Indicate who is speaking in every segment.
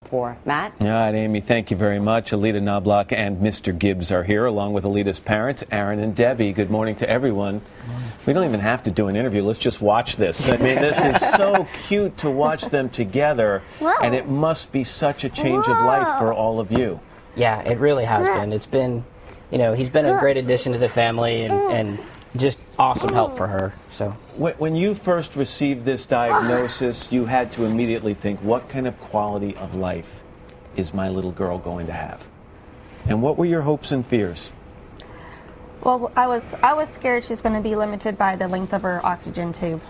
Speaker 1: for Matt.
Speaker 2: All right, Amy, thank you very much. Alita Knobloch and Mr. Gibbs are here, along with Alita's parents, Aaron and Debbie. Good morning to everyone. We don't even have to do an interview. Let's just watch this. I mean, this is so cute to watch them together, and it must be such a change of life for all of you.
Speaker 3: Yeah, it really has been. It's been, you know, he's been a great addition to the family and just awesome help for her. So
Speaker 2: when you first received this diagnosis, you had to immediately think, what kind of quality of life is my little girl going to have? And what were your hopes and fears?
Speaker 4: Well, I was scared she's going to be limited by the length of her oxygen tube.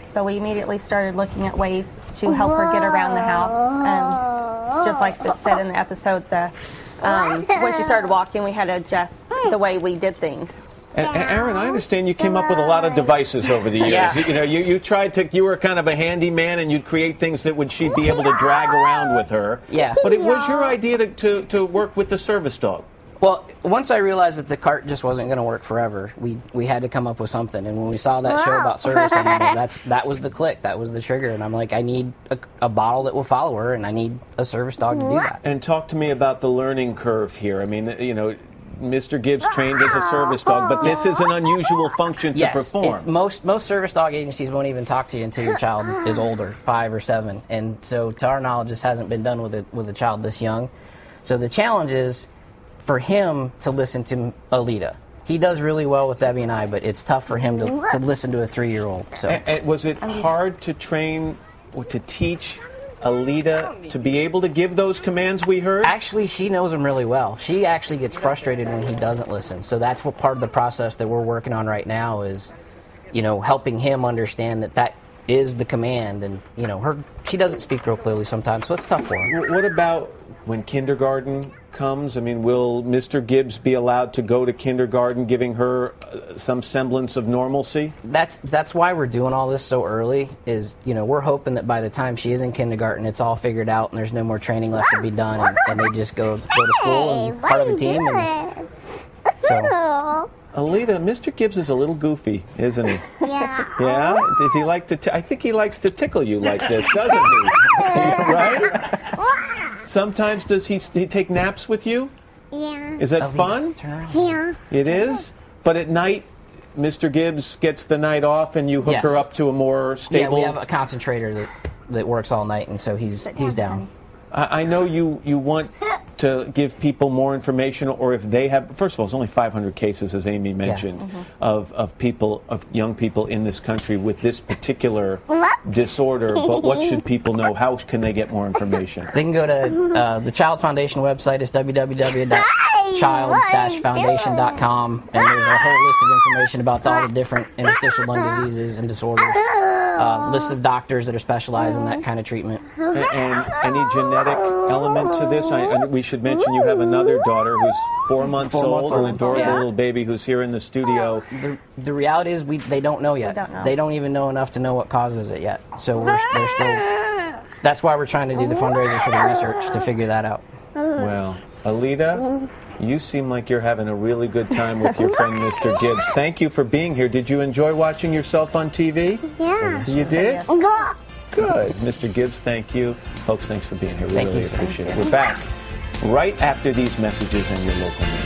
Speaker 4: So we immediately started looking at ways to help her get around the house. And just like it said in the episode, when she started walking, we had to adjust the way we did things.
Speaker 2: And Aaron, I understand you came up with a lot of devices over the years. Yeah. You know, you tried to, you were kind of a handyman, and you'd create things that she'd be able to drag around with her.
Speaker 3: Yeah.
Speaker 2: But it was your idea to work with the service dog.
Speaker 3: Well, once I realized that the cart just wasn't going to work forever, we had to come up with something. And when we saw that show about service animals, that was the click, that was the trigger. And I'm like, I need a bottle that will follow her, and I need a service dog to do that.
Speaker 2: And talk to me about the learning curve here. I mean, you know, Mr. Gibbs trained as a service dog, but this is an unusual function to perform.
Speaker 3: Most service dog agencies won't even talk to you until your child is older, 5 or 7. And so, to our knowledge, this hasn't been done with a child this young. So the challenge is for him to listen to Alita. He does really well with Debbie and I, but it's tough for him to listen to a 3-year-old. So.
Speaker 2: And was it hard to train or to teach Alita to be able to give those commands we heard?
Speaker 3: Actually, she knows them really well. She actually gets frustrated when he doesn't listen. So that's what part of the process that we're working on right now is, you know, helping him understand that is the command. And, you know, she doesn't speak real clearly sometimes, so it's tough for her.
Speaker 2: What about when kindergarten comes? I mean, will Mr. Gibbs be allowed to go to kindergarten, giving her some semblance of normalcy?
Speaker 3: That's why we're doing all this so early. Is, you know, we're hoping that by the time she is in kindergarten, it's all figured out and there's no more training left to be done, and they just go to school and part of a team. And so.
Speaker 2: Alita, Mr. Gibbs is a little goofy, isn't he?
Speaker 1: Yeah.
Speaker 2: Yeah? Does he like to? I think he likes to tickle you like this, doesn't he? Right? Sometimes does he take naps with you?
Speaker 1: Yeah.
Speaker 2: Is that fun?
Speaker 1: Yeah.
Speaker 2: It is? But at night, Mr. Gibbs gets the night off and you hook her up to a more stable...
Speaker 3: Yeah, we have a concentrator that works all night, and so he's down.
Speaker 2: I know you want to give people more information, or if they have... First of all, it's only 500 cases, as Amy mentioned, of young people in this country with this particular disorder. But what should people know? How can they get more information?
Speaker 3: They can go to the Child Foundation website. It's www.child-foundation.com, and there's a whole list of information about all the different interstitial lung diseases and disorders. List of doctors that are specialized in that kind of treatment.
Speaker 2: And any genetic element to this? We should mention you have another daughter who's 4 months old, an adorable little baby who's here in the studio.
Speaker 3: The reality is they don't know yet. They don't even know enough to know what causes it yet. So they're still... That's why we're trying to do the fundraiser for the research, to figure that out.
Speaker 2: Well, Alita, you seem like you're having a really good time with your friend Mr. Gibbs. Thank you for being here. Did you enjoy watching yourself on TV?
Speaker 1: Yeah.
Speaker 2: You did? Good. Mr. Gibbs, thank you. Folks, thanks for being here. We really appreciate it. We're back right after these messages and your local news.